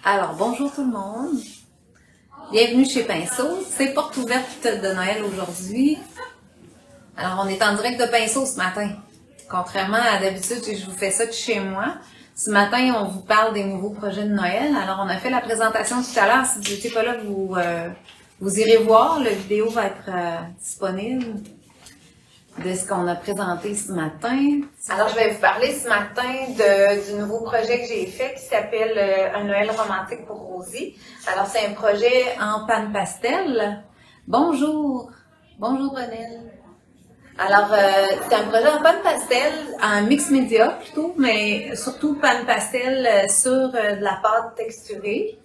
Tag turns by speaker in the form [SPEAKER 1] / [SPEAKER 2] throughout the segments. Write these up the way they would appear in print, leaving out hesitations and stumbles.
[SPEAKER 1] Alors, bonjour tout le monde. Bienvenue chez Pinceau. C'est porte ouverte de Noël aujourd'hui. Alors, on est en direct de Pinceau ce matin. Contrairement à d'habitude, je vous fais ça de chez moi. Ce matin, on vous parle des nouveaux projets de Noël. Alors, on a fait la présentation tout à l'heure. Si vous n'étiez pas là, vous irez voir. La vidéo va être disponible de ce qu'on a présenté ce matin. Alors, je vais vous parler ce matin du nouveau projet que j'ai fait qui s'appelle Un Noël romantique pour Rosie. Alors, c'est un projet en panne pastel. Bonjour! Bonjour, Renelle. Alors, c'est un projet en panne pastel, en mix média plutôt, mais surtout panne pastel sur de la pâte texturée.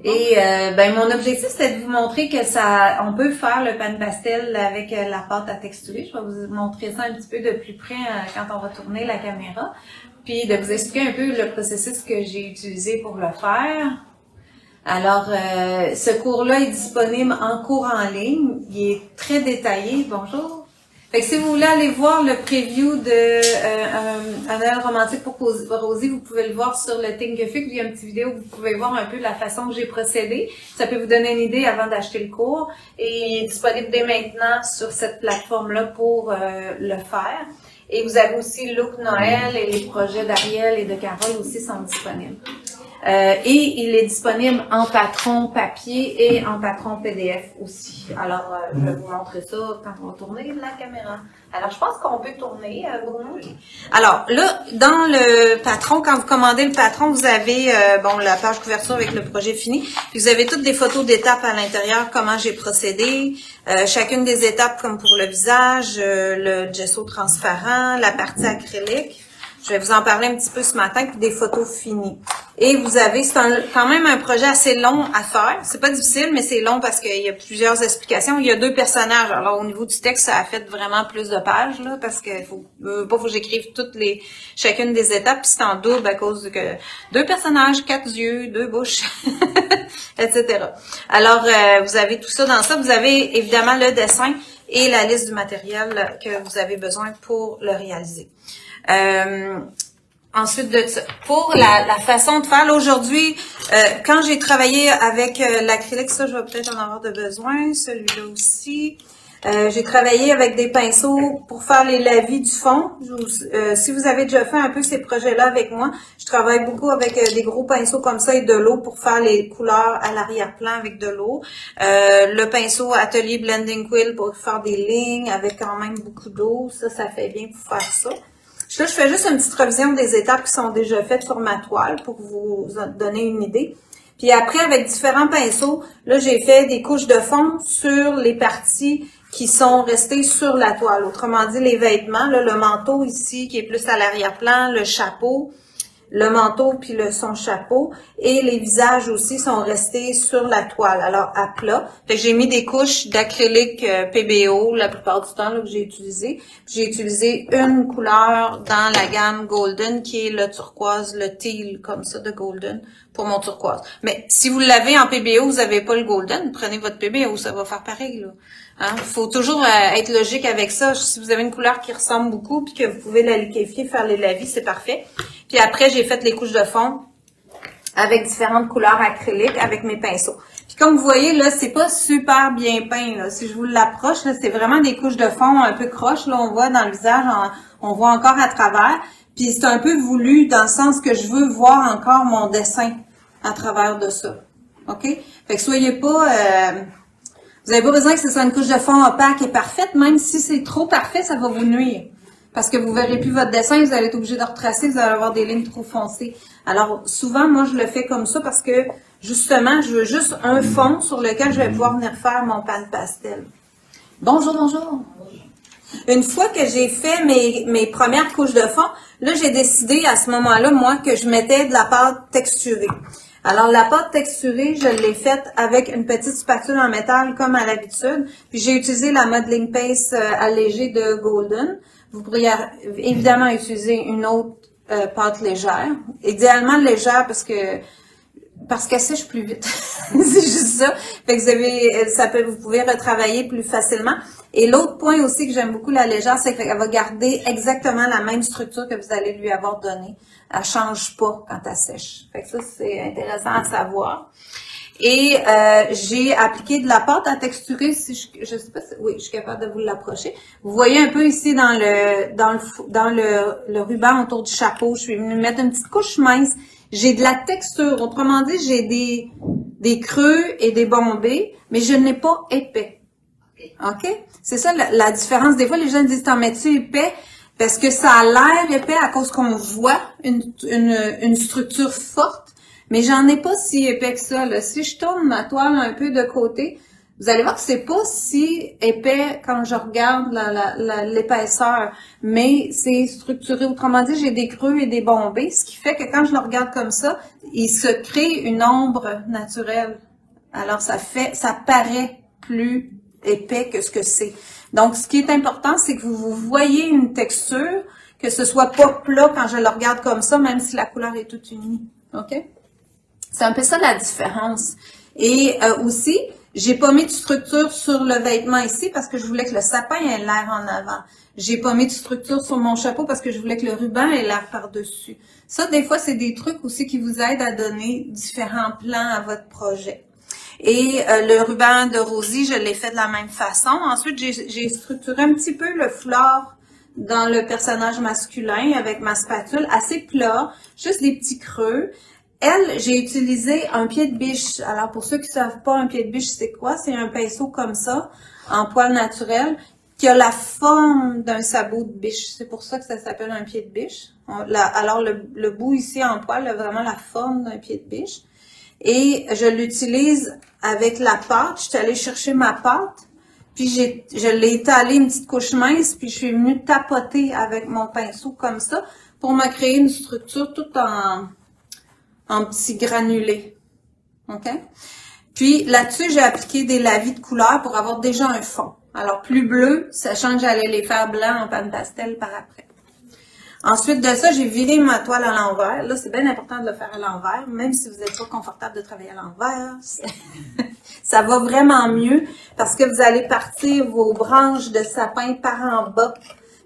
[SPEAKER 1] Et mon objectif, c'était de vous montrer que on peut faire le pan pastel avec la pâte à texturer. Je vais vous montrer ça un petit peu de plus près quand on va tourner la caméra. Puis de vous expliquer un peu le processus que j'ai utilisé pour le faire. Alors, ce cours-là est disponible en cours en ligne. Il est très détaillé. Bonjour. Fait que si vous voulez aller voir le preview de un Noël romantique pour Rosie, vous pouvez le voir sur le Thinkific. Il y a une petite vidéo où vous pouvez voir un peu la façon que j'ai procédé. Ça peut vous donner une idée avant d'acheter le cours. Et il est disponible dès maintenant sur cette plateforme-là pour le faire. Et vous avez aussi Look Noël et les projets d'Ariel et de Carole aussi sont disponibles. Et il est disponible en patron papier et en patron PDF aussi. Alors, je vais vous montrer ça quand on va tourner la caméra. Alors, je pense qu'on peut tourner, Bruno. Alors, là, dans le patron, quand vous commandez le patron, vous avez la page couverture avec le projet fini. Puis vous avez toutes des photos d'étapes à l'intérieur, comment j'ai procédé. Chacune des étapes, comme pour le visage, le gesso transparent, la partie acrylique. Je vais vous en parler un petit peu ce matin, puis des photos finies. Et vous avez, c'est quand même un projet assez long à faire. C'est pas difficile, mais c'est long parce qu'il y a plusieurs explications. Il y a 2 personnages. Alors, au niveau du texte, ça a fait vraiment plus de pages, là, parce qu'il faut que j'écrive chacune des étapes, puis c'est en double à cause que 2 personnages, 4 yeux, 2 bouches, etc. Alors, vous avez tout ça dans ça. Vous avez évidemment le dessin et la liste du matériel que vous avez besoin pour le réaliser. Ensuite de ça, pour la façon de faire, là, aujourd'hui, quand j'ai travaillé avec l'acrylique, ça, je vais peut-être en avoir de besoin, celui-là aussi. J'ai travaillé avec des pinceaux pour faire les lavis du fond. Si vous avez déjà fait un peu ces projets-là avec moi, je travaille beaucoup avec des gros pinceaux comme ça et de l'eau pour faire les couleurs à l'arrière-plan avec de l'eau. Le pinceau Atelier Blending Quill pour faire des lignes avec quand même beaucoup d'eau. Ça fait bien pour faire ça. Là, je fais juste une petite revision des étapes qui sont déjà faites sur ma toile pour vous donner une idée. Puis après, avec différents pinceaux, là, j'ai fait des couches de fond sur les parties qui sont restées sur la toile. Autrement dit, les vêtements, là, le manteau ici qui est plus à l'arrière-plan, le chapeau, le manteau puis son chapeau et les visages aussi sont restés sur la toile, alors à plat. Fait que j'ai mis des couches d'acrylique PBO la plupart du temps là, que j'ai utilisé. J'ai utilisé une couleur dans la gamme Golden qui est le turquoise, le teal comme ça de Golden pour mon turquoise. Mais si vous l'avez en PBO, vous n'avez pas le Golden, prenez votre PBO, ça va faire pareil là. Hein? Faut toujours être logique avec ça. Si vous avez une couleur qui ressemble beaucoup puis que vous pouvez la liquéfier, faire les lavis, c'est parfait. Puis après, j'ai fait les couches de fond avec différentes couleurs acryliques avec mes pinceaux. Puis comme vous voyez, là, c'est pas super bien peint, là. Si je vous l'approche, là, c'est vraiment des couches de fond un peu croches. Là, on voit dans le visage, on voit encore à travers. Puis c'est un peu voulu dans le sens que je veux voir encore mon dessin à travers de ça. OK? Fait que soyez pas... vous n'avez pas besoin que ce soit une couche de fond opaque et parfaite. Même si c'est trop parfait, ça va vous nuire. Parce que vous verrez plus votre dessin, vous allez être obligé de retracer, vous allez avoir des lignes trop foncées. Alors, souvent, moi, je le fais comme ça parce que, justement, je veux juste un fond sur lequel je vais pouvoir venir faire mon pan pastel. Bonjour, bonjour. Une fois que j'ai fait mes premières couches de fond, là, j'ai décidé à ce moment-là, moi, que je mettais de la pâte texturée. Alors, la pâte texturée, je l'ai faite avec une petite spatule en métal comme à l'habitude. Puis, j'ai utilisé la modeling paste allégée de Golden. Vous pourriez évidemment utiliser une autre pâte légère. Idéalement légère parce que Parce qu'elle sèche plus vite. C'est juste ça. Fait que vous pouvez retravailler plus facilement. Et l'autre point aussi que j'aime beaucoup la légère, c'est qu'elle va garder exactement la même structure que vous allez lui avoir donnée. Elle change pas quand elle sèche. Fait que ça, c'est intéressant à savoir. Et j'ai appliqué de la pâte à texturer, si je sais pas si, oui, je suis capable de vous l'approcher. Vous voyez un peu ici dans le ruban autour du chapeau, je suis venue mettre une petite couche mince. J'ai de la texture, autrement dit, j'ai des creux et des bombés, mais je n'ai pas épais. OK? C'est ça la différence. Des fois, les gens disent, t'en mets-tu épais? Parce que ça a l'air épais à cause qu'on voit une structure forte. Mais j'en ai pas si épais que ça, là. Si je tourne ma toile un peu de côté, vous allez voir que c'est pas si épais quand je regarde l'épaisseur, mais c'est structuré. Autrement dit, j'ai des creux et des bombés, ce qui fait que quand je le regarde comme ça, il se crée une ombre naturelle. Alors, ça paraît plus épais que ce que c'est. Donc, ce qui est important, c'est que vous voyez une texture, que ce soit pas plat quand je le regarde comme ça, même si la couleur est toute unie. OK? C'est un peu ça la différence. Et aussi, j'ai pas mis de structure sur le vêtement ici parce que je voulais que le sapin ait l'air en avant. J'ai pas mis de structure sur mon chapeau parce que je voulais que le ruban ait l'air par-dessus. Ça, des fois, c'est des trucs aussi qui vous aident à donner différents plans à votre projet. Et le ruban de Rosie, je l'ai fait de la même façon. Ensuite, j'ai structuré un petit peu le flore dans le personnage masculin avec ma spatule, assez plat, juste des petits creux. Elle, j'ai utilisé un pied de biche. Alors, pour ceux qui ne savent pas, un pied de biche, c'est quoi? C'est un pinceau comme ça, en poil naturel, qui a la forme d'un sabot de biche. C'est pour ça que ça s'appelle un pied de biche. Alors, le bout ici en poil a vraiment la forme d'un pied de biche. Et je l'utilise avec la pâte. Je suis allée chercher ma pâte, puis je l'ai étalée une petite couche mince, puis je suis venue tapoter avec mon pinceau comme ça pour me créer une structure toute en petits granulés. OK? Puis là-dessus, j'ai appliqué des lavis de couleur pour avoir déjà un fond. Alors, plus bleu, sachant que j'allais les faire blancs en pâte pastel par après. Ensuite de ça, j'ai viré ma toile à l'envers. Là, c'est bien important de le faire à l'envers, même si vous n'êtes pas confortable de travailler à l'envers. Ça va vraiment mieux parce que vous allez partir vos branches de sapin par en bas,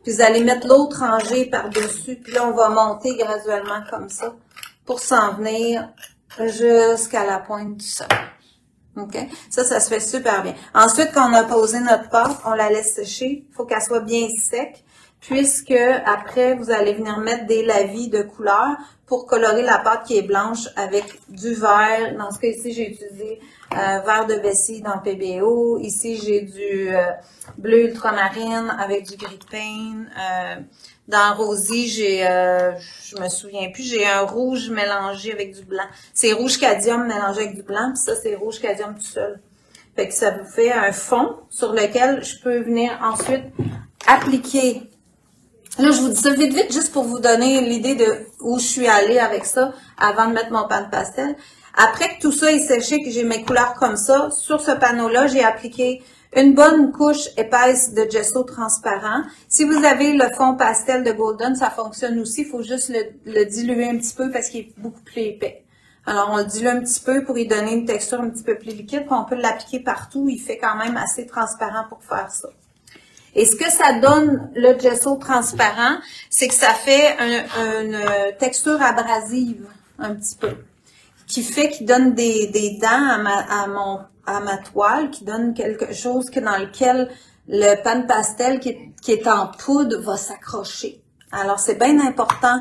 [SPEAKER 1] puis vous allez mettre l'autre rangée par-dessus, puis là, on va monter graduellement comme ça pour s'en venir jusqu'à la pointe du sol. OK? Ça se fait super bien. Ensuite, quand on a posé notre pâte, on la laisse sécher. Il faut qu'elle soit bien sec, puisque après, vous allez venir mettre des lavis de couleur pour colorer la pâte qui est blanche avec du vert. Dans ce cas ici, j'ai utilisé vert de vessie dans PBO. Ici, j'ai du bleu ultramarine avec du gris de pain. Dans Rosie, je me souviens plus, j'ai un rouge mélangé avec du blanc. C'est rouge cadmium mélangé avec du blanc, puis ça, c'est rouge cadmium tout seul. Fait que ça vous fait un fond sur lequel je peux venir ensuite appliquer. Là, je vous dis ça vite, vite, juste pour vous donner l'idée de où je suis allée avec ça avant de mettre mon pâte pastel. Après que tout ça est séché, que j'ai mes couleurs comme ça, sur ce panneau-là, j'ai appliqué une bonne couche épaisse de gesso transparent. Si vous avez le fond pastel de Golden, ça fonctionne aussi. Il faut juste le diluer un petit peu parce qu'il est beaucoup plus épais. Alors, on le dilue un petit peu pour y donner une texture un petit peu plus liquide. Puis on peut l'appliquer partout. Il fait quand même assez transparent pour faire ça. Et ce que ça donne, le gesso transparent, c'est que ça fait une texture abrasive un petit peu, qui donne des dents à ma toile, qui donne quelque chose dans lequel le pan pastel qui est en poudre va s'accrocher. Alors, c'est bien important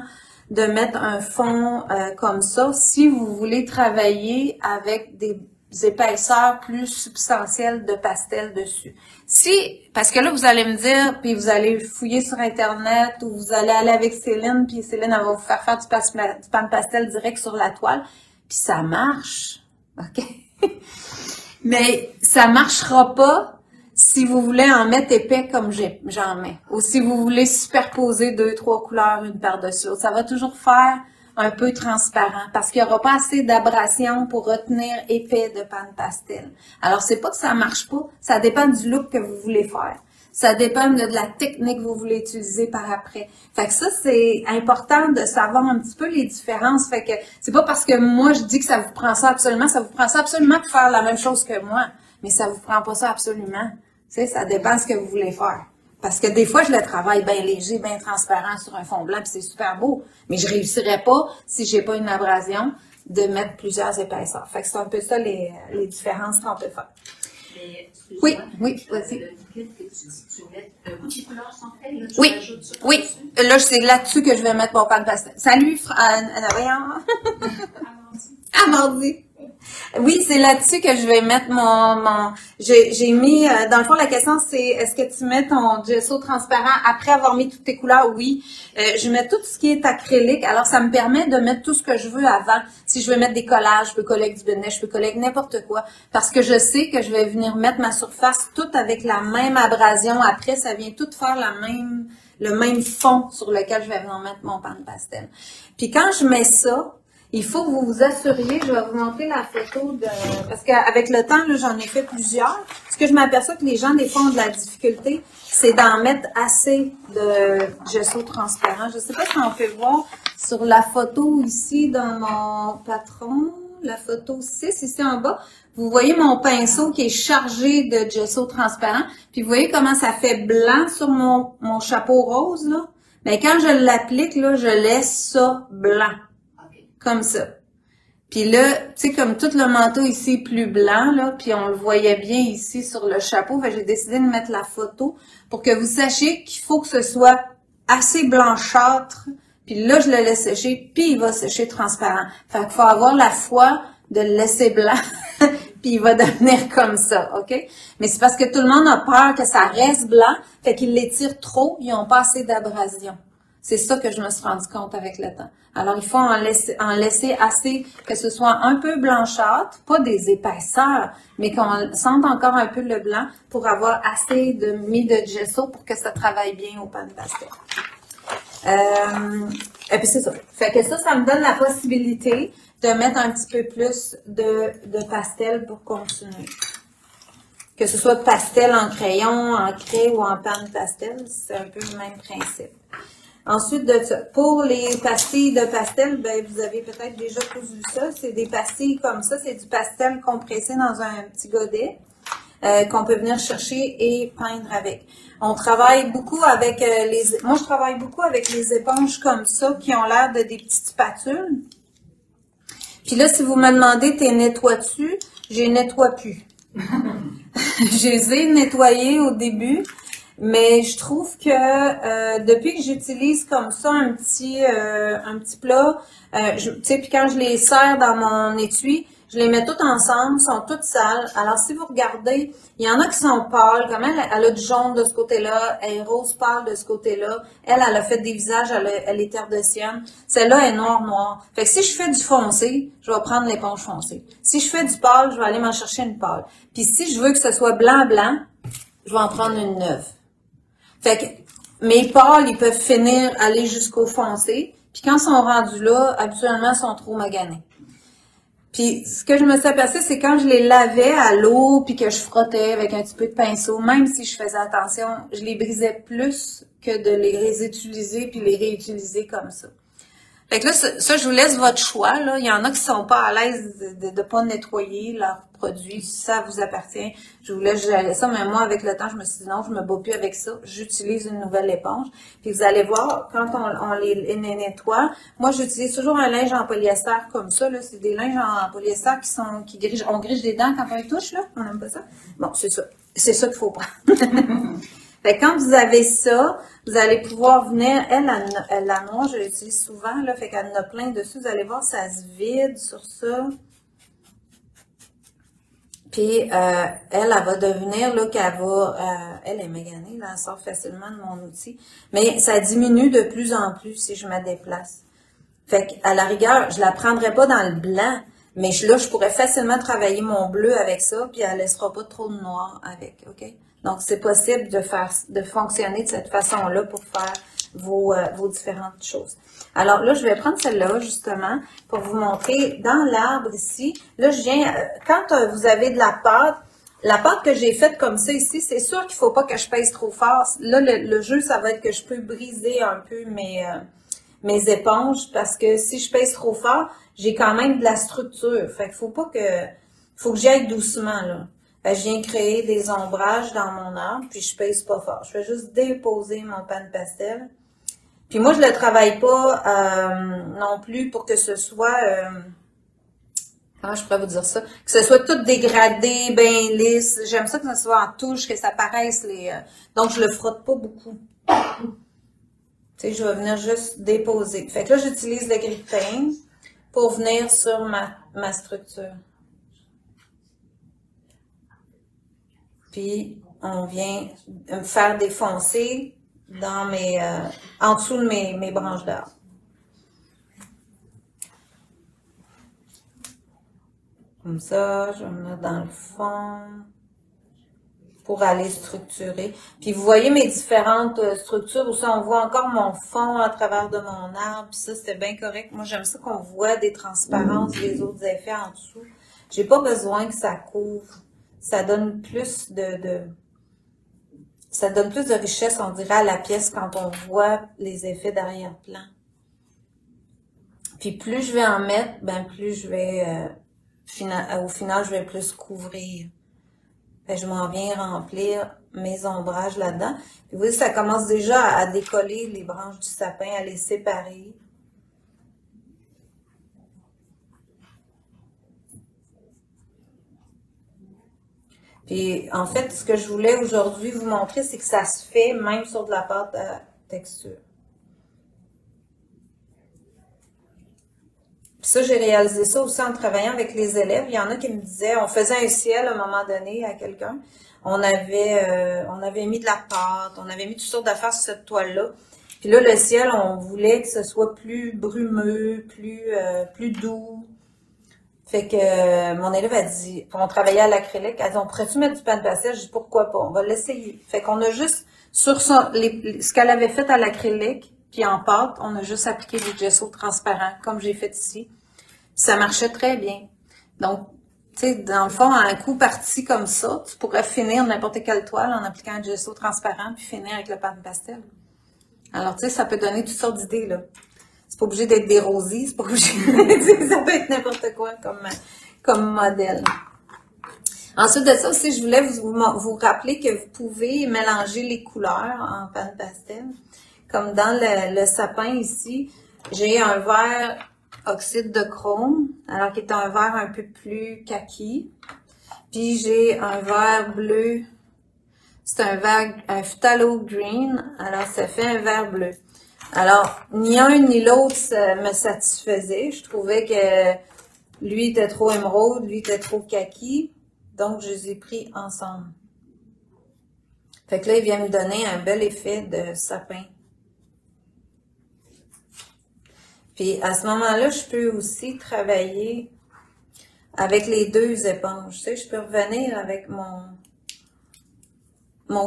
[SPEAKER 1] de mettre un fond comme ça si vous voulez travailler avec des épaisseurs plus substantielles de pastel dessus. Parce que là, vous allez me dire, puis vous allez fouiller sur Internet ou vous allez aller avec Céline, puis Céline, elle va vous faire du pan pastel direct sur la toile, puis ça marche. OK? Mais ça marchera pas si vous voulez en mettre épais comme j'en mets. Ou si vous voulez superposer 2-3 couleurs une par-dessus l'autre. Ça va toujours faire un peu transparent parce qu'il n'y aura pas assez d'abrasion pour retenir épais de pan pastel. Alors, c'est pas que ça marche pas, ça dépend du look que vous voulez faire.
[SPEAKER 2] Ça dépend de la technique que vous voulez utiliser par après. Fait que ça, c'est important de savoir un petit peu les différences. Fait que c'est pas parce que moi, je dis que ça vous prend ça absolument pour faire la même chose que moi. Mais ça vous prend pas ça absolument. Tu sais, ça dépend de ce que vous voulez faire. Parce que des fois, je le travaille bien léger, bien transparent sur un fond blanc, puis c'est super beau. Mais je réussirais pas, si j'ai pas une abrasion, de mettre plusieurs épaisseurs. Fait que c'est un peu ça les différences qu'on peut faire.
[SPEAKER 3] Mais,
[SPEAKER 2] Oui, vas-y.
[SPEAKER 3] Le liquide que tu dis que tu mets multicolore sans fait, là, tu
[SPEAKER 2] Oui,
[SPEAKER 3] rajoutes ça
[SPEAKER 2] oui.
[SPEAKER 3] dessus.
[SPEAKER 2] Là, c'est là-dessus que je vais mettre mon pan de pastel. Salut, voyons. À mardi. Oui, c'est là-dessus que je vais mettre j'ai mis, dans le fond, la question c'est, est-ce que tu mets ton gesso transparent après avoir mis toutes tes couleurs? Oui. Je mets tout ce qui est acrylique. Alors, ça me permet de mettre tout ce que je veux avant. Si je veux mettre des collages, je peux coller avec du bonnet, je peux coller avec n'importe quoi. Parce que je sais que je vais venir mettre ma surface toute avec la même abrasion. Après, ça vient tout faire le même fond sur lequel je vais venir mettre mon pan de pastel. Puis quand je mets ça, il faut que vous vous assuriez, je vais vous montrer la photo parce qu'avec le temps, là, j'en ai fait plusieurs. Ce que je m'aperçois que les gens, des fois, ont de la difficulté, c'est d'en mettre assez de gesso transparent. Je ne sais pas si on peut voir sur la photo ici dans mon patron, la photo 6, ici en bas. Vous voyez mon pinceau qui est chargé de gesso transparent. Puis vous voyez comment ça fait blanc sur mon chapeau rose, là. Mais quand je l'applique, là, je laisse ça blanc. Comme ça. Puis là, tu sais, comme tout le manteau ici est plus blanc, là, puis on le voyait bien ici sur le chapeau, j'ai décidé de mettre la photo pour que vous sachiez qu'il faut que ce soit assez blanchâtre, puis là, je le laisse sécher, puis il va sécher transparent. Fait qu'il faut avoir la foi de le laisser blanc, puis il va devenir comme ça, OK? Mais c'est parce que tout le monde a peur que ça reste blanc, fait qu'ils l'étirent trop, ils n'ont pas assez d'abrasion. C'est ça que je me suis rendu compte avec le temps. Alors, il faut en laisser assez, que ce soit un peu blanchâtre, pas des épaisseurs, mais qu'on sente encore un peu le blanc pour avoir assez mis de gesso pour que ça travaille bien au pan de pastel. Et puis c'est ça. Fait que ça me donne la possibilité de mettre un petit peu plus de pastel pour continuer. Que ce soit pastel en crayon, en craie ou en pan de pastel, c'est un peu le même principe. Ensuite de ça, pour les pastilles de pastel, ben vous avez peut-être déjà tous vu ça. C'est des pastilles comme ça, c'est du pastel compressé dans un petit godet qu'on peut venir chercher et peindre avec. On travaille beaucoup avec moi je travaille beaucoup avec les éponges comme ça qui ont l'air de des petites spatules. Puis là, si vous me demandez, t'es nettoies-tu? Je les nettoie plus. Je les ai nettoyés au début. Mais je trouve que depuis que j'utilise comme ça un petit plat, tu sais, puis quand je les sers dans mon étui, je les mets toutes ensemble, sont toutes sales. Alors si vous regardez, il y en a qui sont pâles, comme elle a du jaune de ce côté-là, elle est rose pâle de ce côté-là. Elle a fait des visages, elle est terre de sienne. Celle-là est noire. Fait que si je fais du foncé, je vais prendre l'éponge foncée. Si je fais du pâle, je vais aller m'en chercher une pâle. Puis si je veux que ce soit blanc, je vais en prendre une neuve. Fait que mes pâles, ils peuvent aller jusqu'au foncé. Puis quand ils sont rendus là, habituellement, ils sont trop maganés. Puis ce que je me suis aperçue, c'est quand je les lavais à l'eau, puis que je frottais avec un petit peu de pinceau, même si je faisais attention, je les brisais plus que de les réutiliser puis les réutiliser comme ça. Fait que là, ça, je vous laisse votre choix, là. Il y en a qui sont pas à l'aise de pas nettoyer leurs produits. Si ça vous appartient, je vous laisse gérer ça. Mais moi, avec le temps, je me suis dit non, je me bats plus avec ça. J'utilise une nouvelle éponge. Puis vous allez voir, quand on les nettoie, moi, j'utilise toujours un linge en polyester comme ça, là. C'est des linges en polyester on grige des dents quand on les touche, là. On n'aime pas ça. Bon, c'est ça. C'est ça qu'il faut prendre. Fait que quand vous avez ça, vous allez pouvoir venir, la noix, je l'utilise souvent, là, fait qu'elle en a plein dessus, vous allez voir, ça se vide sur ça. Puis, elle va devenir, là, elle est maganée, là, elle sort facilement de mon outil. Mais ça diminue de plus en plus si je me déplace. Fait qu'à la rigueur, je la prendrai pas dans le blanc, mais là, je pourrais facilement travailler mon bleu avec ça, puis elle laissera pas trop de noir avec, OK? Donc, c'est possible de fonctionner de cette façon-là pour faire vos différentes choses. Alors là, je vais prendre celle-là, justement, pour vous montrer dans l'arbre ici. Là, quand vous avez de la pâte, La pâte que j'ai faite comme ça ici, c'est sûr qu'il faut pas que je pèse trop fort. Là, le jeu, ça va être que je peux briser un peu mes éponges parce que si je pèse trop fort, j'ai quand même de la structure. Fait qu'il faut que j'y aille doucement, là. Fait que je viens créer des ombrages dans mon arbre, puis je pèse pas fort. Je fais juste déposer mon pan de pastel. Puis moi, je le travaille pas non plus pour que ce soit... comment je pourrais vous dire ça? Que ce soit tout dégradé, bien lisse. J'aime ça que ce soit en touche, que ça paraisse les... donc, je le frotte pas beaucoup. Tu sais, je vais venir juste déposer. Fait que là, j'utilise le gris de pain pour venir sur ma structure. Puis, on vient me faire défoncer dans en dessous de mes branches d'arbres. Comme ça, je vais me mettre dans le fond pour aller structurer. Puis vous voyez mes différentes structures où ça, on voit encore mon fond à travers de mon arbre. Puis ça, c'était bien correct. Moi, j'aime ça qu'on voit des transparences, des autres effets en dessous. J'ai pas besoin que ça couvre. Ça donne plus ça donne plus de richesse, on dirait, à la pièce quand on voit les effets d'arrière-plan. Puis plus je vais en mettre, ben plus je vais... au final, je vais plus couvrir. Fait que je m'en viens remplir mes ombrages là-dedans. Puis vous voyez, ça commence déjà à décoller les branches du sapin, à les séparer. Puis en fait, ce que je voulais aujourd'hui vous montrer, c'est que ça se fait même sur de la pâte à texture. Puis ça, j'ai réalisé ça aussi en travaillant avec les élèves. Il y en a qui me disaient, on faisait un ciel à un moment donné à quelqu'un. On avait mis de la pâte, on avait mis toutes sortes d'affaires sur cette toile-là. Puis là, le ciel, on voulait que ce soit plus brumeux, plus doux. Fait que mon élève a dit, on travaillait à l'acrylique, elle a dit, on pourrait-tu mettre du pan de pastel? Je dis, pourquoi pas? On va l'essayer. Fait qu'on a juste, sur ce qu'elle avait fait à l'acrylique, puis en pâte, on a juste appliqué du gesso transparent, comme j'ai fait ici. Puis ça marchait très bien. Donc, tu sais, dans le fond, à un coup parti comme ça, tu pourrais finir n'importe quelle toile en appliquant un gesso transparent, puis finir avec le pan de pastel. Alors, tu sais, ça peut donner toutes sortes d'idées, là. C'est pas obligé d'être des rosiers, c'est pas obligé ça peut être n'importe quoi comme modèle. Ensuite de ça aussi, je voulais vous rappeler que vous pouvez mélanger les couleurs en pan de pastel. Comme dans le sapin ici, j'ai un vert oxyde de chrome, alors qui est un vert un peu plus kaki. Puis j'ai un vert bleu, c'est un phthalo green, alors ça fait un vert bleu. Alors, ni un ni l'autre me satisfaisait. Je trouvais que lui était trop émeraude, lui était trop kaki. Donc, je les ai pris ensemble. Fait que là, il vient me donner un bel effet de sapin. Puis, à ce moment-là, je peux aussi travailler avec les deux éponges. Tu sais, je peux revenir avec mon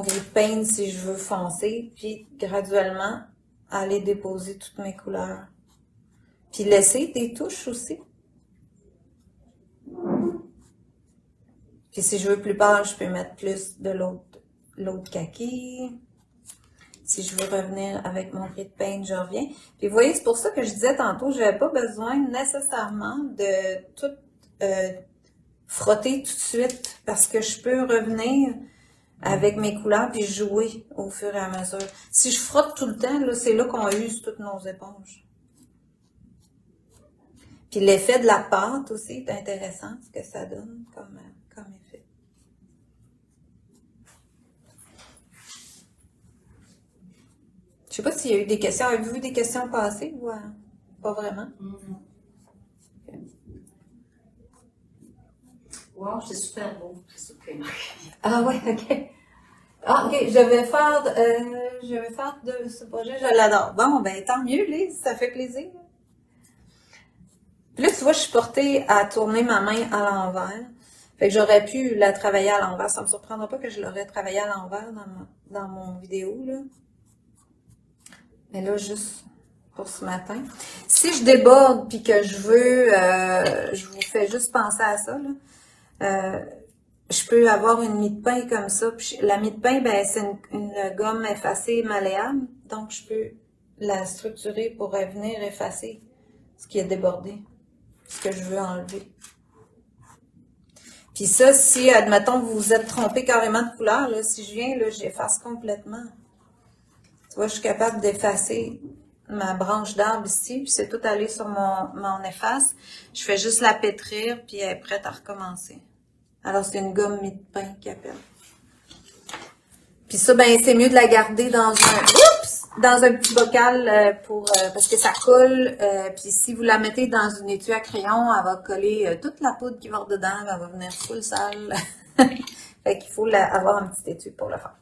[SPEAKER 2] gris de paint si je veux foncer, puis graduellement, aller déposer toutes mes couleurs. Puis laisser des touches aussi. Puis si je veux plus pâle, je peux mettre plus de l'autre kaki. Si je veux revenir avec mon gris de paint, je reviens. Puis vous voyez, c'est pour ça que je disais tantôt, je n'avais pas besoin nécessairement de tout frotter tout de suite, parce que je peux revenir avec mes couleurs puis jouer au fur et à mesure. Si je frotte tout le temps, là, c'est là qu'on use toutes nos éponges. Puis l'effet de la pâte aussi est intéressant, ce que ça donne comme effet. Je sais pas s'il y a eu des questions. Avez-vous vu des questions passées ou pas vraiment?
[SPEAKER 3] Okay. Wow, c'est super beau, c'est super marqué.
[SPEAKER 2] Ah ouais, ok. Ah, ok, je vais faire de ce projet, je l'adore. Bon, ben tant mieux, Lise, ça fait plaisir. Puis là, tu vois, je suis portée à tourner ma main à l'envers. Fait que j'aurais pu la travailler à l'envers. Ça me surprendra pas que je l'aurais travaillé à l'envers dans mon vidéo, là. Mais là, juste pour ce matin. Si je déborde puis que je veux, je vous fais juste penser à ça, là. je peux avoir une mie de pain comme ça. Puis la mie de pain, ben, c'est une gomme effacée malléable. Donc, je peux la structurer pour venir effacer ce qui est débordé, ce que je veux enlever. Puis ça, si, admettons, vous vous êtes trompé carrément de couleur, là, si je viens, là, j'efface complètement. Tu vois, je suis capable d'effacer ma branche d'arbre ici, puis c'est tout allé sur mon efface. Je fais juste la pétrir, puis elle est prête à recommencer. Alors, c'est une gomme mie de pain qui appelle. Puis ça, ben, c'est mieux de la garder dans un petit bocal parce que ça colle. Puis si vous la mettez dans une étui à crayon, elle va coller toute la poudre qui va dedans, elle va venir full sale. Fait qu'il faut avoir un petit étui pour le faire.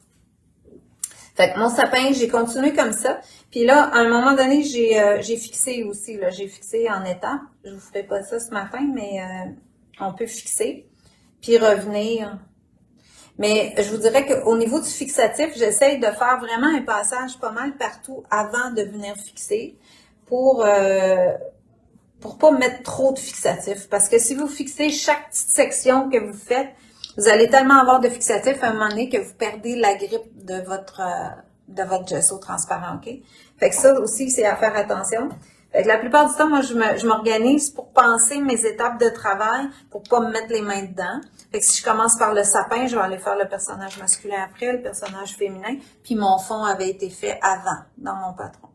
[SPEAKER 2] Fait que mon sapin, j'ai continué comme ça. Puis là, à un moment donné, j'ai fixé aussi. Là, j'ai fixé en étapes. Je vous ferai pas ça ce matin, mais on peut fixer. Puis revenir. Mais je vous dirais qu'au niveau du fixatif, j'essaye de faire vraiment un passage pas mal partout avant de venir fixer pour pas mettre trop de fixatif. Parce que si vous fixez chaque petite section que vous faites, vous allez tellement avoir de fixatif à un moment donné que vous perdez la grippe de votre gesso transparent, OK? Fait que ça aussi, c'est à faire attention. Fait que la plupart du temps, moi, je m'organise pour penser mes étapes de travail, pour pas me mettre les mains dedans. Fait que si je commence par le sapin, je vais aller faire le personnage masculin après, le personnage féminin, puis mon fond avait été fait avant, dans mon patron.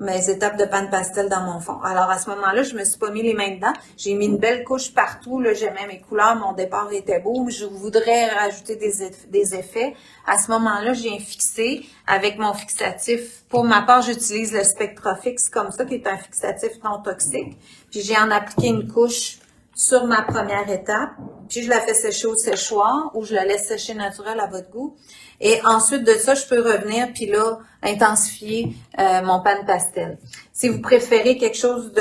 [SPEAKER 2] Mes étapes de pan pastel dans mon fond. Alors, à ce moment-là, je me suis pas mis les mains dedans. J'ai mis une belle couche partout, là, j'aimais mes couleurs, mon départ était beau, mais je voudrais rajouter des effets. À ce moment-là, j'ai fixé avec mon fixatif. Pour ma part, j'utilise le Spectrafix comme ça, qui est un fixatif non toxique. Puis, j'ai en appliqué une couche sur ma première étape. Puis, je la fais sécher au séchoir ou je la laisse sécher naturel à votre goût. Et ensuite de ça, je peux revenir puis là, intensifier mon pan pastel. Si vous préférez quelque chose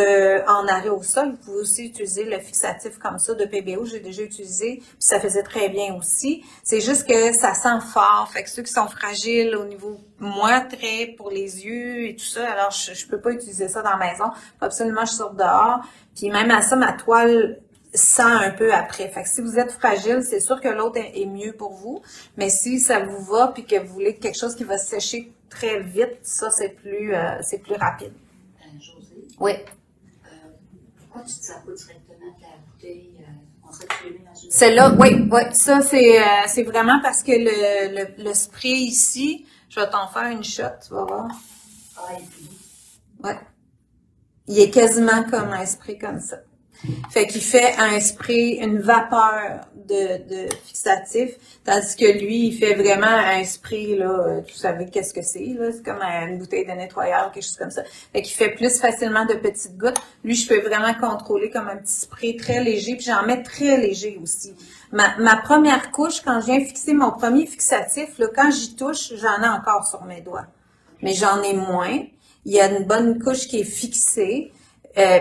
[SPEAKER 2] en arrêt au sol, vous pouvez aussi utiliser le fixatif comme ça de PBO. J'ai déjà utilisé, puis ça faisait très bien aussi. C'est juste que ça sent fort. Fait que ceux qui sont fragiles au niveau très pour les yeux et tout ça, alors je peux pas utiliser ça dans la maison. Faut absolument que je sorte dehors. Puis même à ça, ma toile sent un peu après. Fait que si vous êtes fragile, c'est sûr que l'autre est mieux pour vous. Mais si ça vous va puis que vous voulez quelque chose qui va sécher très vite, ça c'est plus rapide.
[SPEAKER 3] Josée?
[SPEAKER 2] Oui.
[SPEAKER 3] Pourquoi tu ne dis pas directement de la bouteille? On serait tué dans une...
[SPEAKER 2] Celle-là, oui. Ça, c'est vraiment parce que le spray ici, je vais t'en faire une shot, tu vas voir.
[SPEAKER 3] Ah, et puis...
[SPEAKER 2] Ouais. Il est quasiment comme un spray comme ça. Fait qu'il fait un spray, une vapeur de fixatif, tandis que lui, il fait vraiment un spray, là, vous savez qu'est-ce que c'est, là, c'est comme une bouteille de nettoyeur ou quelque chose comme ça. Fait qu'il fait plus facilement de petites gouttes. Lui, je peux vraiment contrôler comme un petit spray très léger, puis j'en mets très léger aussi. Ma première couche, quand je viens fixer mon premier fixatif, là, quand j'y touche, j'en ai encore sur mes doigts. Mais j'en ai moins. Il y a une bonne couche qui est fixée.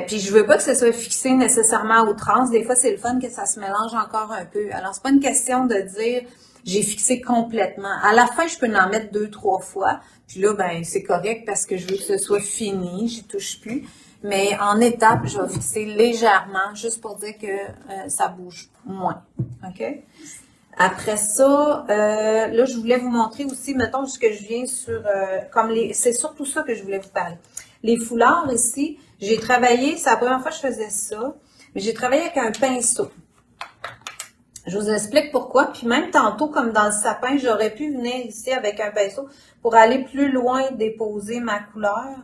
[SPEAKER 2] Puis je veux pas que ce soit fixé nécessairement à outrance. Des fois, c'est le fun que ça se mélange encore un peu. Alors, c'est pas une question de dire j'ai fixé complètement. À la fin, je peux en mettre 2-3 fois. Puis là, ben c'est correct parce que je veux que ce soit fini. J'y touche plus. Mais en étape, je vais fixer légèrement, juste pour dire que ça bouge moins. OK? Après ça, là, je voulais vous montrer aussi, mettons, ce que je viens sur, c'est surtout ça que je voulais vous parler. Les foulards ici, j'ai travaillé, c'est la première fois que je faisais ça, mais j'ai travaillé avec un pinceau. Je vous explique pourquoi. Puis même tantôt, comme dans le sapin, j'aurais pu venir ici avec un pinceau pour aller plus loin déposer ma couleur.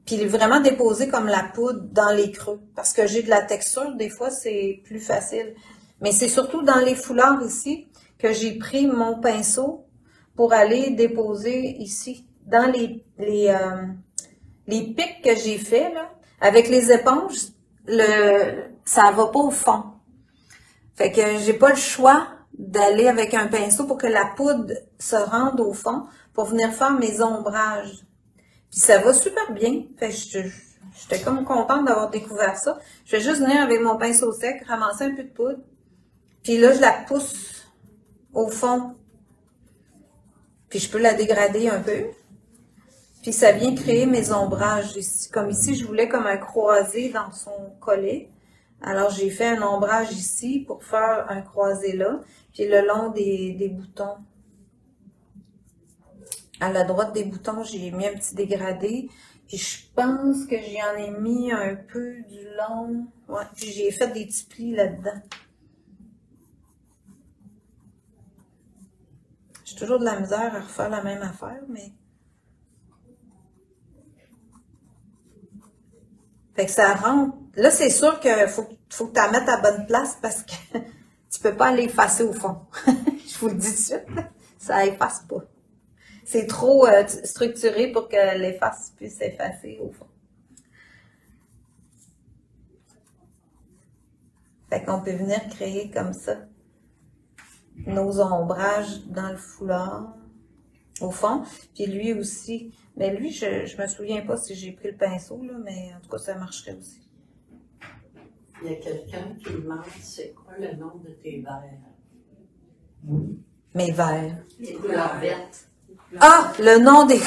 [SPEAKER 2] Puis vraiment déposer comme la poudre dans les creux. Parce que j'ai de la texture, des fois, c'est plus facile. Mais c'est surtout dans les foulards ici que j'ai pris mon pinceau pour aller déposer ici. Dans les pics que j'ai fait, là, avec les éponges, ça va pas au fond. Fait que j'ai pas le choix d'aller avec un pinceau pour que la poudre se rende au fond pour venir faire mes ombrages. Puis ça va super bien. Fait que j'étais comme contente d'avoir découvert ça. Je vais juste venir avec mon pinceau sec, ramasser un peu de poudre. Puis là, je la pousse au fond. Puis je peux la dégrader un peu. Puis ça vient créer mes ombrages ici. Comme ici, je voulais comme un croisé dans son collet. Alors, j'ai fait un ombrage ici pour faire un croisé là. Puis le long des boutons. À la droite des boutons, j'ai mis un petit dégradé. Puis je pense que j'en ai mis un peu du long. Ouais, puis j'ai fait des petits plis là-dedans. J'ai toujours de la misère à refaire la même affaire, mais... Fait que ça rentre. Là, c'est sûr qu'il faut que tu la mettes à bonne place parce que tu peux pas aller effacer au fond. Je vous le dis tout de suite, là. Ça efface pas. C'est trop structuré pour que l'efface puisse effacer au fond. Fait qu'on peut venir créer comme ça nos ombrages dans le foulard au fond. Puis lui aussi. Mais lui, je me souviens pas si j'ai pris le pinceau, là, mais en tout cas, ça marcherait aussi.
[SPEAKER 4] Il y a quelqu'un qui demande c'est quoi le nom de tes verres?
[SPEAKER 2] Mes verres.
[SPEAKER 3] Les couleurs vertes.
[SPEAKER 2] Ah, le nom des...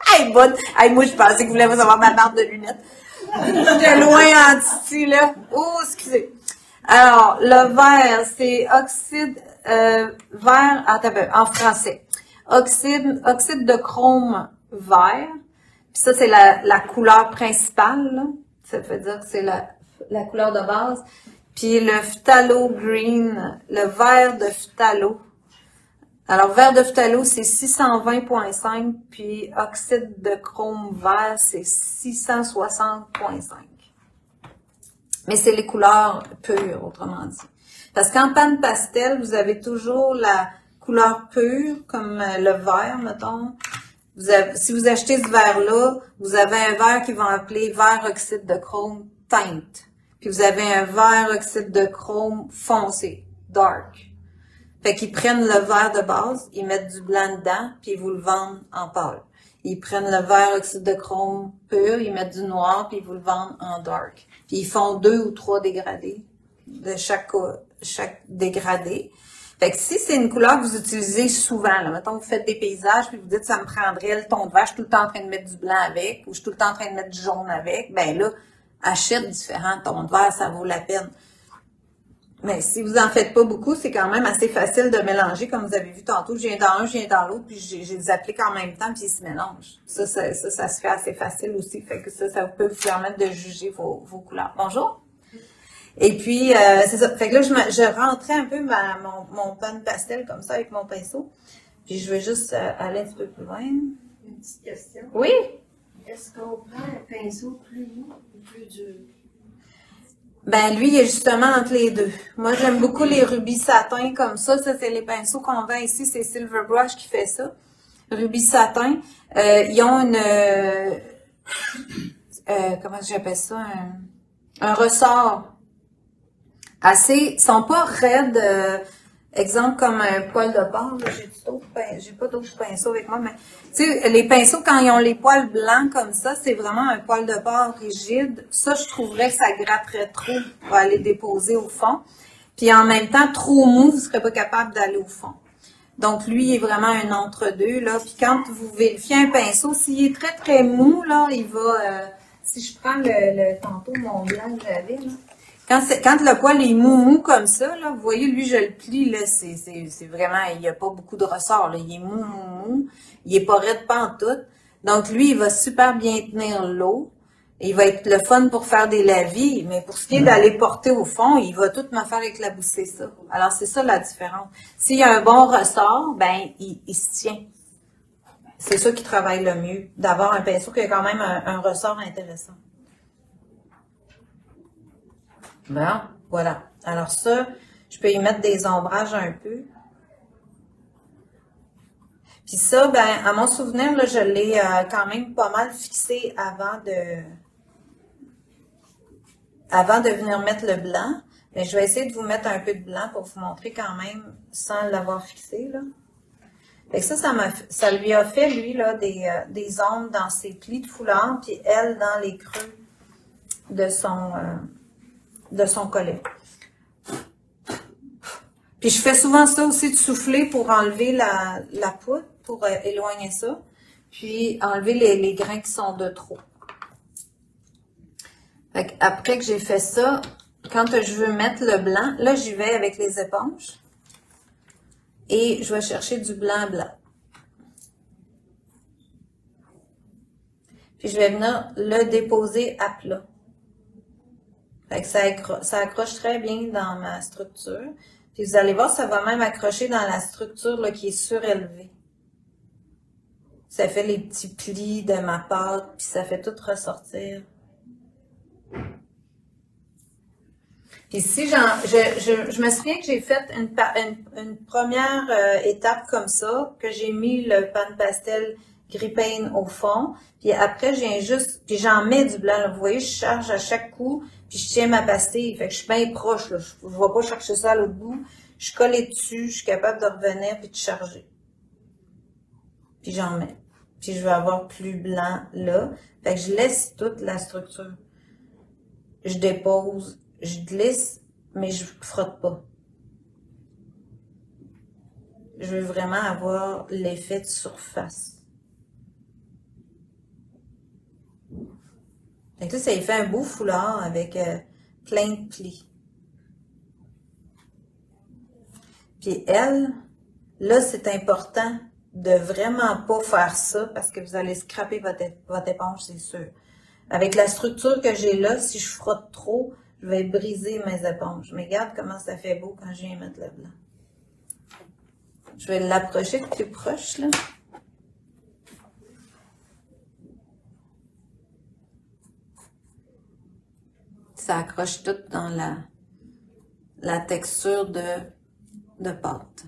[SPEAKER 2] Hey, bonne! Hey, moi, je pensais que vous voulez avoir ma barre de lunettes. J'étais loin en Titi, là. Oh, excusez. Alors, le vert, c'est oxyde vert, en français. Oxyde de chrome vert. Puis ça, c'est la couleur principale, là. Ça veut dire que c'est la couleur de base. Puis le phthalo green, le vert de phthalo. Alors, vert de phthalo, c'est 620.5, puis oxyde de chrome vert, c'est 660.5. Mais c'est les couleurs pures, autrement dit. Parce qu'en panne pastel, vous avez toujours la couleur pure, comme le vert, mettons. Si vous achetez ce vert-là, vous avez un vert qu'ils vont appeler vert oxyde de chrome teinte. Puis vous avez un vert oxyde de chrome foncé, dark. Fait qu'ils prennent le vert de base, ils mettent du blanc dedans, puis ils vous le vendent en pâle. Ils prennent le vert oxyde de chrome pur, ils mettent du noir, puis ils vous le vendent en dark. Puis ils font 2 ou 3 dégradés de chaque dégradé. Fait que si c'est une couleur que vous utilisez souvent, là, mettons vous faites des paysages, puis vous dites ça me prendrait le ton de vert, je suis tout le temps en train de mettre du blanc avec, ou je suis tout le temps en train de mettre du jaune avec, ben là, achète différents tons de vert, ça vaut la peine. Mais si vous en faites pas beaucoup, c'est quand même assez facile de mélanger, comme vous avez vu tantôt. Je viens dans un, je viens dans l'autre, puis j'ai les applique en même temps, puis ils se mélangent. Ça se fait assez facile aussi. Fait que ça peut vous permettre de juger vos couleurs. Bonjour! Et puis, c'est ça. Fait que là, je rentrais un peu mon panne pastel comme ça avec mon pinceau. Puis je vais juste aller un petit peu plus loin.
[SPEAKER 4] Une petite question.
[SPEAKER 2] Oui?
[SPEAKER 4] Est-ce qu'on prend un pinceau plus mou ou plus dur?
[SPEAKER 2] Ben, lui, il est justement entre les deux. Moi, j'aime beaucoup les rubis satin comme ça. Ça, c'est les pinceaux qu'on vend ici. C'est Silver Brush qui fait ça. Rubis satin. Ils ont comment j'appelle ça? Un ressort assez... Ils sont pas raides. Exemple comme un poil de porc. J'ai pas d'autres pinceaux avec moi, mais tu sais, les pinceaux, quand ils ont les poils blancs comme ça, c'est vraiment un poil de porc rigide. Ça, je trouverais que ça gratterait trop pour aller déposer au fond. Puis en même temps, trop mou, vous ne serez pas capable d'aller au fond. Donc, lui, il est vraiment un entre-deux, là. Puis quand vous vérifiez un pinceau, s'il est très, très mou, là, il va... si je prends tantôt mon blanc que j'avais, là. Quand le poil est mou comme ça, là, vous voyez, lui, je le plie, là, c'est vraiment, il n'y a pas beaucoup de ressort, là. Il est mou. Il est pas raide pantoute. Donc, lui, il va super bien tenir l'eau. Il va être le fun pour faire des lavis, mais pour ce qui est d'aller porter au fond, il va tout me faire éclabousser ça. Alors, c'est ça la différence. S'il y a un bon ressort, ben, il se tient. C'est ça qui travaille le mieux, d'avoir un pinceau qui a quand même un ressort intéressant. Bon, voilà. Alors ça, je peux y mettre des ombrages un peu. Puis ça, ben, à mon souvenir, là, je l'ai quand même pas mal fixé avant de venir mettre le blanc. Mais je vais essayer de vous mettre un peu de blanc pour vous montrer quand même sans l'avoir fixé, là. Fait que ça lui a fait, lui, là, des ombres dans ses plis de foulard, puis elle, dans les creux de son collet. Puis je fais souvent ça aussi de souffler pour enlever la poudre, pour éloigner ça. Puis enlever les grains qui sont de trop. Fait après que j'ai fait ça, quand je veux mettre le blanc, là, j'y vais avec les éponges. Et je vais chercher du blanc. Puis je vais venir le déposer à plat. Fait que ça accroche très bien dans ma structure. Puis vous allez voir, ça va même accrocher dans la structure là, qui est surélevée. Ça fait les petits plis de ma pâte, puis ça fait tout ressortir. Puis si je me souviens que j'ai fait une première étape comme ça, que j'ai mis le pan pastel gris pain au fond, puis après puis j'en mets du blanc, là. Vous voyez, je charge à chaque coup, puis je tiens ma pastille, fait que je suis bien proche, là. Je ne vais pas chercher ça à l'autre bout, je suis collée dessus, je suis capable de revenir puis de charger. Puis j'en mets. Puis je vais avoir plus blanc là, fait que je laisse toute la structure. Je dépose, je glisse, mais je frotte pas. Je veux vraiment avoir l'effet de surface. Fait que là, ça y fait un beau foulard avec plein de plis. Puis elle, là, c'est important de vraiment pas faire ça parce que vous allez scraper votre éponge, c'est sûr. Avec la structure que j'ai là, si je frotte trop, je vais briser mes éponges. Mais regarde comment ça fait beau quand je viens mettre le blanc. Je vais l'approcher de plus proche, là. Ça accroche tout dans la texture de pâte.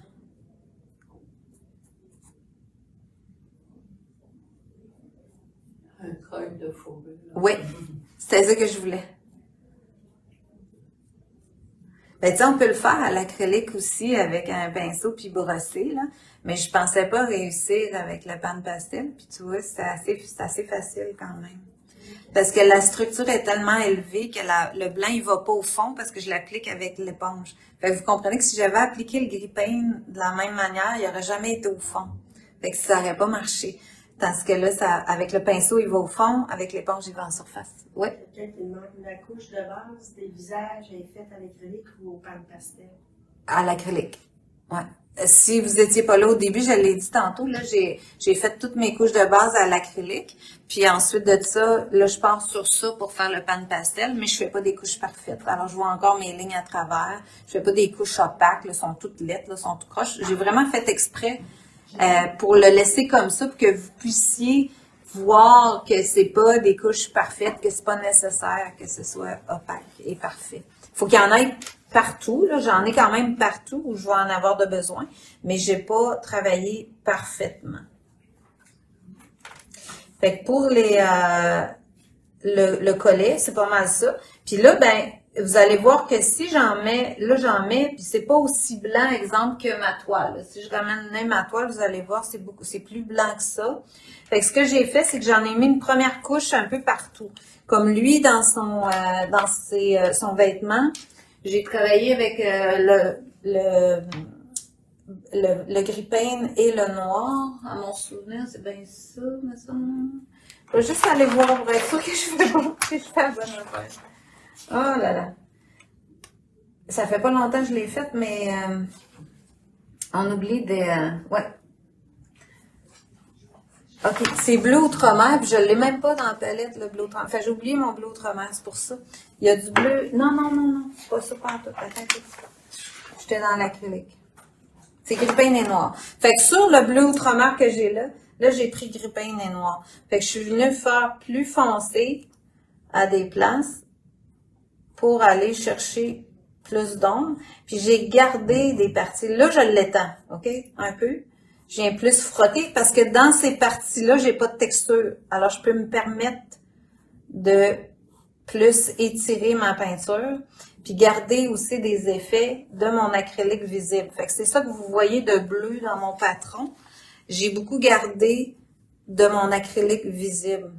[SPEAKER 4] Un croque de fourrure.
[SPEAKER 2] Oui, c'était ça que je voulais. Ben, tu sais, on peut le faire à l'acrylique aussi avec un pinceau puis brosser, là. Mais je pensais pas réussir avec le pan pastel. Puis tu vois, c'est assez facile quand même. Parce que la structure est tellement élevée que le blanc, il va pas au fond parce que je l'applique avec l'éponge. Fait que vous comprenez que si j'avais appliqué le gris pain de la même manière, il aurait jamais été au fond. Fait que ça aurait pas marché. Tandis que là, avec le pinceau, il va au fond, avec l'éponge, il va en surface. Oui.
[SPEAKER 5] Peut-être la couche de base des visages est faite à l'acrylique ou au pan pastel?
[SPEAKER 2] À l'acrylique. Ouais. Si vous étiez pas là au début, je l'ai dit tantôt, là, j'ai fait toutes mes couches de base à l'acrylique. Puis ensuite de ça, là, je pars sur ça pour faire le pan pastel, mais je fais pas des couches parfaites. Alors, je vois encore mes lignes à travers. Je fais pas des couches opaques, là, sont toutes lettres, là, sont toutes croches. J'ai vraiment fait exprès pour le laisser comme ça, pour que vous puissiez voir que c'est pas des couches parfaites, que c'est pas nécessaire que ce soit opaque et parfait. Faut qu'il y en ait partout, là, j'en ai quand même partout où je vais en avoir de besoin, mais j'ai pas travaillé parfaitement. Fait que pour le collet, c'est pas mal ça. Puis là, ben, vous allez voir que si j'en mets, puis c'est pas aussi blanc, exemple, que ma toile. Là. Si je ramène ma toile, vous allez voir, c'est plus blanc que ça. Fait que ce que j'ai fait, c'est que j'en ai mis une première couche un peu partout. Comme lui, dans son vêtement, j'ai travaillé avec le gris pain et le noir. À mon souvenir, c'est bien ça, me semble. Je vais juste aller voir pour être sûr que je fais la bonne affaire. Oh là là. Ça fait pas longtemps que je l'ai faite, mais on oublie des... ouais. OK, c'est bleu outre-mer, puis je l'ai même pas dans la palette, le bleu outre-mer. Enfin, j'ai oublié mon bleu outre-mer, c'est pour ça. Il y a du bleu... Non, c'est pas ça partout. Attends, j'étais dans l'acrylique. C'est gris pain et noir. Fait que sur le bleu outre-mer que j'ai là, j'ai pris gris pain et noir. Fait que je suis venue faire plus foncé à des places pour aller chercher plus d'ombre. Puis j'ai gardé des parties. Là, je l'étends, OK? Un peu. Je viens plus frotter parce que dans ces parties-là, j'ai pas de texture. Alors, je peux me permettre de plus étirer ma peinture puis garder aussi des effets de mon acrylique visible. Fait que c'est ça que vous voyez de bleu dans mon patron. J'ai beaucoup gardé de mon acrylique visible.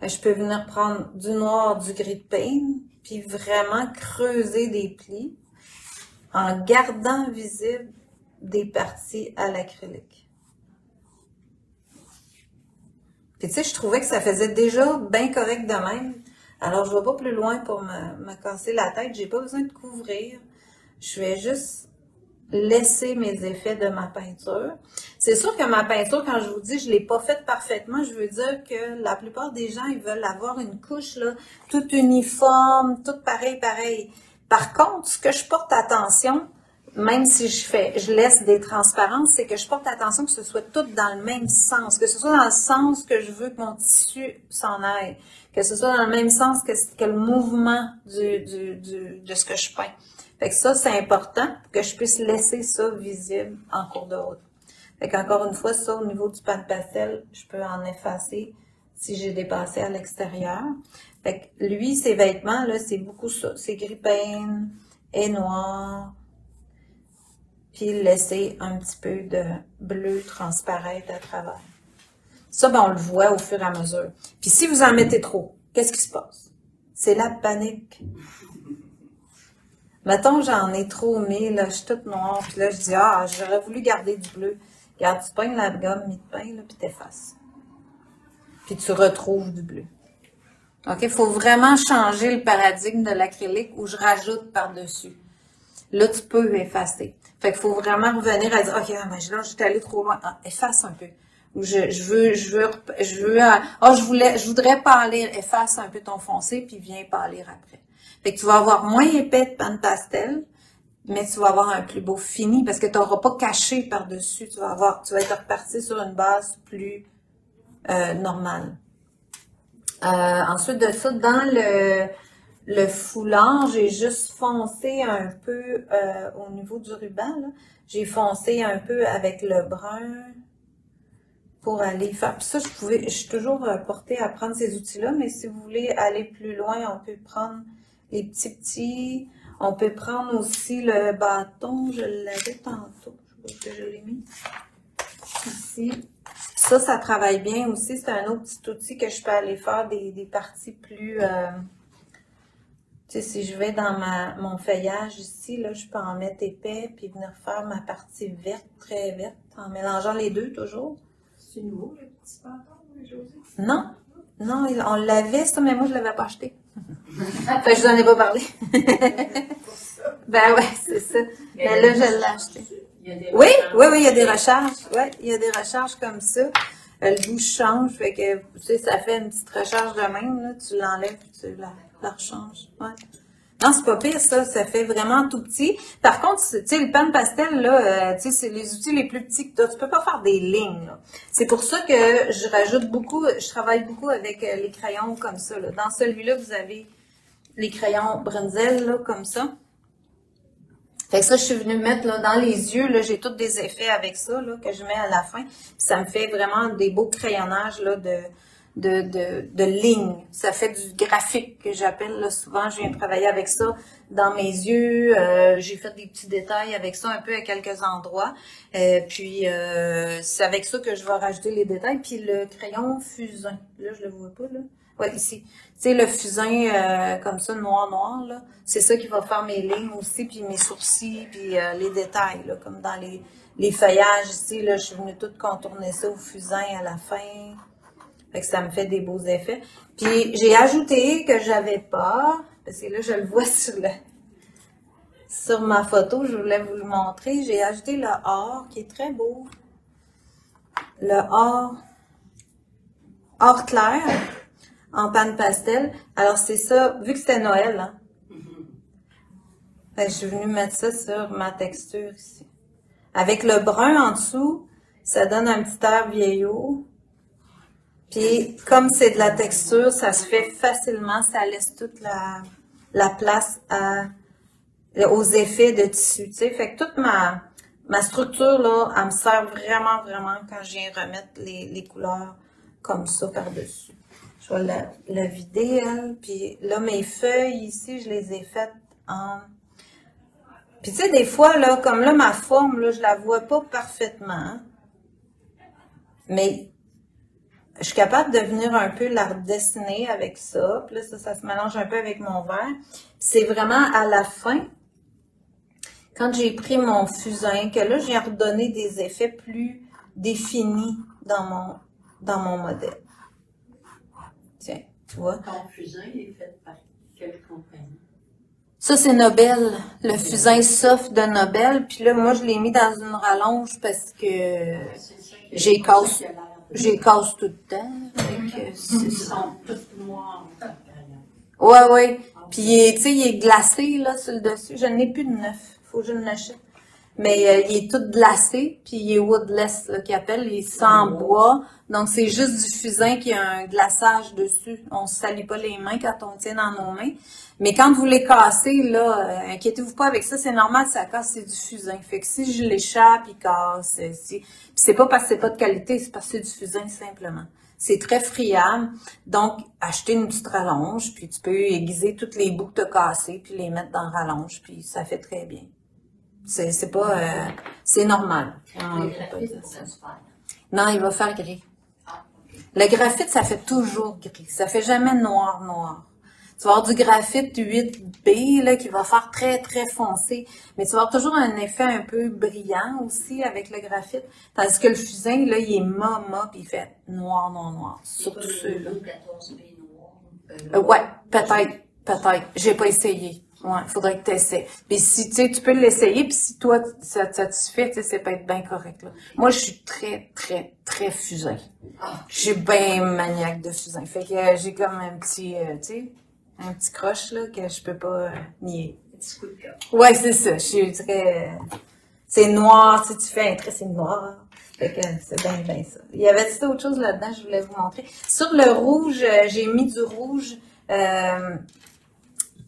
[SPEAKER 2] Fait que je peux venir prendre du noir, du gris de pain, puis vraiment creuser des plis en gardant visible des parties à l'acrylique. Puis tu sais, je trouvais que ça faisait déjà bien correct de même Alors, je ne vais pas plus loin pour me casser la tête. J'ai pas besoin de couvrir. Je vais juste laisser mes effets de ma peinture. C'est sûr que ma peinture, quand je vous dis je l'ai pas faite parfaitement, je veux dire que la plupart des gens, ils veulent avoir une couche là, toute uniforme, toute pareil. Par contre, ce que je porte attention, même si je laisse des transparences, c'est que je porte attention que ce soit tout dans le même sens, que ce soit dans le sens que je veux que mon tissu s'en aille, que ce soit dans le même sens que le mouvement de ce que je peins. Fait que ça, c'est important pour que je puisse laisser ça visible en cours de route. Fait qu'encore une fois, ça, au niveau du pan de pastel, je peux en effacer si j'ai dépassé à l'extérieur. Fait que lui, ses vêtements, là, c'est beaucoup ça. C'est gris peine et noir. Puis laisser un petit peu de bleu transparaître à travers. Ça, ben, on le voit au fur et à mesure. Puis si vous en mettez trop, qu'est-ce qui se passe? C'est la panique. Mettons, j'en ai trop mis, là, je suis toute noire, puis là, je dis, ah, j'aurais voulu garder du bleu. Regarde, tu pognes la gomme mi-de-pain, là, puis t'effaces. Puis tu retrouves du bleu. OK? Il faut vraiment changer le paradigme de l'acrylique où je rajoute par-dessus. Là, tu peux effacer. Fait qu'il faut vraiment revenir à dire, OK, mais là, j'étais allé trop loin. Ah, efface un peu. Ou je voudrais pâlir. Efface un peu ton foncé, puis viens pâlir après. Fait que tu vas avoir moins épais de pan de pastel, mais tu vas avoir un plus beau fini parce que tu n'auras pas caché par-dessus. Tu vas être reparti sur une base plus normale. Ensuite de ça, dans le foulard, j'ai juste foncé un peu au niveau du ruban. J'ai foncé un peu avec le brun pour aller faire. Puis ça, je suis toujours portée à prendre ces outils-là, mais si vous voulez aller plus loin, on peut prendre les petits. On peut prendre aussi le bâton. Je l'avais tantôt. Je sais pas que je l'ai mis. Ici. Ça travaille bien aussi. C'est un autre petit outil que je peux aller faire des parties plus... tu sais, si je vais dans mon feuillage ici, là, je peux en mettre épais puis venir faire ma partie verte, très verte, en mélangeant les deux toujours.
[SPEAKER 5] C'est nouveau, le petit bâton, Josée?
[SPEAKER 2] Non. Non, on l'avait, ça, mais moi, je l'avais pas acheté. Fait que je vous en ai pas parlé. Ben ouais, c'est ça. Mais là, je l'ai acheté. Oui, il y a des recharges. Oui, il y a des recharges comme ça. Le bout change, fait que, tu sais, ça fait une petite recharge de même, là. Tu l'enlèves, puis tu la rechanges. Ouais. Non, c'est pas pire, ça. Ça fait vraiment tout petit. Par contre, tu sais, le pan de pastel, là, tu sais, c'est les outils les plus petits que tu as. Tu peux pas faire des lignes, là. C'est pour ça que je rajoute beaucoup, je travaille beaucoup avec les crayons comme ça, là. Dans celui-là, vous avez les crayons Brenzel, là, comme ça. Fait que ça, je suis venue mettre, là, dans les yeux, là, j'ai tous des effets avec ça, là, que je mets à la fin. Puis ça me fait vraiment des beaux crayonnages, là, de lignes. Ça fait du graphique que j'appelle, là, souvent. Je viens travailler avec ça dans mes yeux. J'ai fait des petits détails avec ça un peu à quelques endroits. Puis c'est avec ça que je vais rajouter les détails. Puis le crayon fusain. Là, je le vois pas, là. Ouais, ici. Tu sais, le fusain comme ça, noir, là. C'est ça qui va faire mes lignes aussi, puis mes sourcils, puis les détails, là, comme dans les feuillages ici, là, je suis venue tout contourner ça au fusain à la fin. Fait que ça me fait des beaux effets. Puis j'ai ajouté que j'avais pas, parce que là, je le vois sur ma photo, je voulais vous le montrer. J'ai ajouté le or, qui est très beau. Le or clair, en pan de pastel. Alors c'est ça, vu que c'était Noël, hein. Fait que je suis venue mettre ça sur ma texture ici. Avec le brun en dessous, ça donne un petit air vieillot. Puis, comme c'est de la texture, ça se fait facilement, ça laisse toute la place aux effets de tissu, tu sais. Fait que toute ma structure, là, elle me sert vraiment, vraiment quand je viens remettre les couleurs comme ça par-dessus. Je vais la vider, elle. Puis là, mes feuilles ici, je les ai faites en... Puis tu sais, des fois, là, comme là, ma forme, là, je la vois pas parfaitement. Hein? Mais... je suis capable de venir un peu la redessiner avec ça. Puis là, ça se mélange un peu avec mon verre. C'est vraiment à la fin, quand j'ai pris mon fusain, que là, j'ai redonné des effets plus définis dans mon modèle. Tiens, Tu vois?
[SPEAKER 4] Ton fusain est fait par quelle compagnie?
[SPEAKER 2] Ça, c'est Nobel, le fusain soft de Nobel. Puis là, moi, je l'ai mis dans une rallonge parce que
[SPEAKER 4] C'est ça qui
[SPEAKER 2] j'ai casse,
[SPEAKER 4] qui a l'air de-
[SPEAKER 2] j'ai casse tout le temps. Fait que c'est
[SPEAKER 4] Ils
[SPEAKER 2] ça.
[SPEAKER 4] sont tous noirs.
[SPEAKER 2] Ouais, ouais. Puis, tu sais, il est glacé, là, sur le dessus. Je n'ai plus de neuf. Faut que je l'achète. Mais il est tout glacé, puis il est woodless, là, qu'il appelle. Il est sans bois. Donc, c'est juste du fusain qui a un glaçage dessus. On se salit pas les mains quand on le tient dans nos mains. Mais quand vous les cassez, là, inquiétez-vous pas avec ça. C'est normal, ça casse, c'est du fusain. Fait que si je l'échappe, il casse. Puis c'est pas parce que c'est pas de qualité, c'est parce que c'est du fusain, simplement. C'est très friable. Donc, acheter une petite rallonge, puis tu peux aiguiser toutes les bouts que tu as cassés, puis les mettre dans la rallonge, puis ça fait très bien. C'est pas... c'est normal. On
[SPEAKER 3] Les
[SPEAKER 2] peut pas
[SPEAKER 3] graphites
[SPEAKER 2] dire
[SPEAKER 3] pour
[SPEAKER 2] ça.
[SPEAKER 3] se faire.
[SPEAKER 2] Non, il va faire gris.
[SPEAKER 3] Ah, ok.
[SPEAKER 2] Le graphite, ça fait toujours gris. Ça fait jamais noir. Tu vas avoir du graphite 8B là, qui va faire très, très foncé. Mais tu vas avoir toujours un effet un peu brillant aussi avec le graphite. Tandis que le fusain, là, il est mat, puis il fait noir. Surtout ceux-là.
[SPEAKER 3] 14B noir.
[SPEAKER 2] Ouais, peut-être. J'ai pas essayé. Ouais, faudrait que tu essaies. Puis si, tu sais, tu peux l'essayer, puis si toi, ça te satisfait, tu sais, ça peut être bien correct, là. Moi, je suis très, très, très fusain. Je suis bien maniaque de fusain. Fait que j'ai comme un petit, tu sais, un petit croche, là, que je peux pas nier.
[SPEAKER 3] Petit coup de cœur.
[SPEAKER 2] Ouais, c'est ça. Je suis très, c'est noir, tu sais, tu fais un trait, c'est noir. Fait que c'est bien ça. Il y avait autre chose là-dedans, je voulais vous montrer. Sur le rouge, j'ai mis du rouge,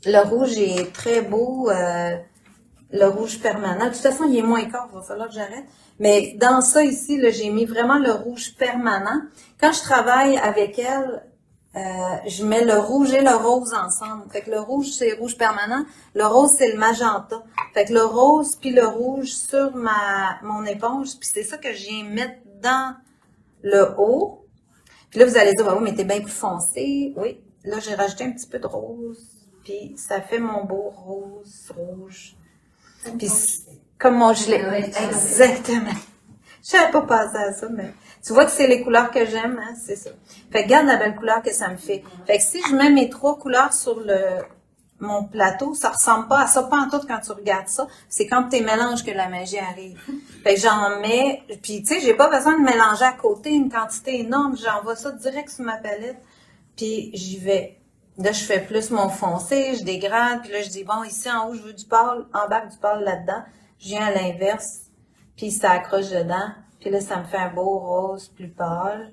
[SPEAKER 2] le rouge est très beau, le rouge permanent. De toute façon, il est moins corps, il va falloir que j'arrête. Mais dans ça ici, là, j'ai mis vraiment le rouge permanent. Quand je travaille avec elle, je mets le rouge et le rose ensemble. Fait que le rouge, c'est rouge permanent. Le rose, c'est le magenta. Fait que le rose puis le rouge sur mon éponge. Puis c'est ça que je viens mettre dans le haut. Puis là, vous allez dire, bah oui, mais t'es bien plus foncé. Oui. Là, j'ai rajouté un petit peu de rose. Puis ça fait mon beau rose, rouge. Puis comme mon gilet. Exactement. Je savais pas penser à ça, mais tu vois que c'est les couleurs que j'aime, hein, c'est ça. Fait que regarde la belle couleur que ça me fait. Fait que si je mets mes 3 couleurs sur mon plateau, ça ressemble pas à ça, pas en tout quand tu regardes ça. C'est quand tu mélanges que la magie arrive. Fait que j'en mets, puis tu sais, j'ai pas besoin de mélanger à côté une quantité énorme. J'envoie ça direct sur ma palette, puis j'y vais. Là, je fais plus mon foncé, je dégrade, puis là, je dis, bon, ici, en haut, je veux du pâle, en bas, du pâle là-dedans. Je viens à l'inverse, puis ça accroche dedans. Puis là, ça me fait un beau rose plus pâle.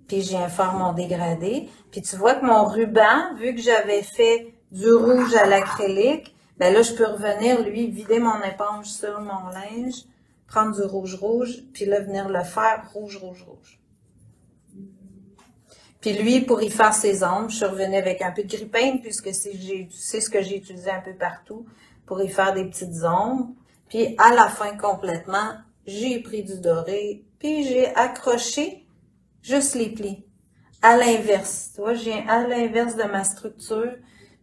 [SPEAKER 2] Puis je viens faire mon dégradé. Puis tu vois que mon ruban, vu que j'avais fait du rouge à l'acrylique, ben là, je peux revenir, lui, vider mon éponge sur mon linge, prendre du rouge, puis là, venir le faire rouge. Puis lui, pour y faire ses ombres, je suis revenue avec un peu de gris paint, puisque c'est ce que j'ai utilisé un peu partout, pour y faire des petites ombres. Puis à la fin, complètement, j'ai pris du doré, puis j'ai accroché juste les plis. À l'inverse, tu vois, je viens à l'inverse de ma structure.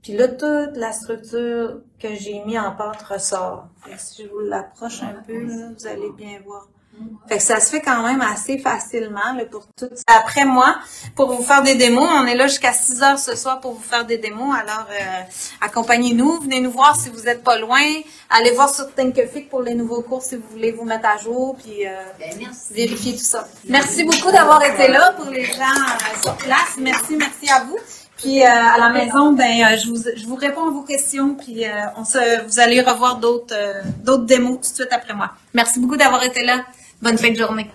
[SPEAKER 2] Puis là, toute la structure que j'ai mis en pâte ressort. Et si je vous l'approche un peu, là, vous allez bien voir. Fait que ça se fait quand même assez facilement là, pour tout. Après moi, pour vous faire des démos, on est là jusqu'à 6 heures ce soir pour vous faire des démos. Alors, accompagnez-nous, venez nous voir si vous êtes pas loin. Allez voir sur Thinkific pour les nouveaux cours si vous voulez vous mettre à jour, puis vérifier tout ça. Merci beaucoup d'avoir été là pour les gens sur place. Merci à vous. Puis à la maison, je vous réponds à vos questions, puis vous allez revoir d'autres démos tout de suite après moi. Merci beaucoup d'avoir été là. Bonne fin de journée.